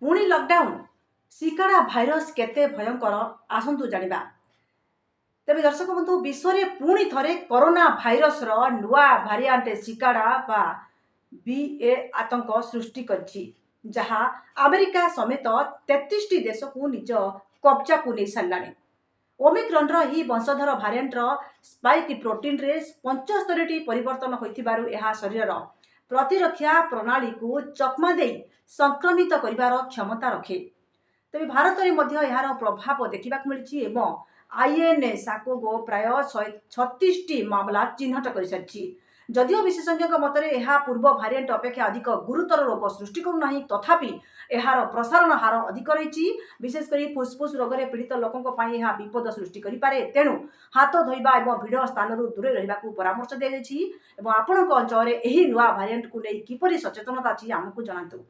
पुणी lockdown cicada virus केते भयंकर आसंतु जानिबा। तेबे दर्शक बंधु विश्व में पुणी थरे कोरोना भाइरस रो नुआ भारिएंट सिकाड़ा बा बीए आतंक सृष्टि करछि, जहाँ अमेरिका समेत 33 देश को निज कब्जा को नहीं सारानी। ओमिक्रॉन रो ही वंशधर भारिएंट रो स्पाइक प्रोटीन रे 75 परिवर्तन होइथिबारु एहा शरीर प्रतिरक्षा प्रणाली को चकमा दे संक्रमित करिवार क्षमता रखे। तेज भारत में मध्य यार प्रभाव देखा मिली एवं आईएनए साकोगो प्राय 36 मामला चिन्हट कर सारी। जदिओ विशेषज्ञों मतरे यह पूर्व भारिएंट अपेक्षा अधिक गुरुतर रोग सृष्टि करूना, तथापि यार प्रसारण हार अधिक रही। विशेषकर फुस्फुस रोग में पीड़ित लोकों यह विपद सृष्टि करें। तेणु हाथ धोइबा और भिड़ स्थान दूरे रहा परामर्श दी जाएगी। आपण अंचल में यही नुआ भारिएंट को नहीं किपरि सचेतनता अच्छी आमको जनातु।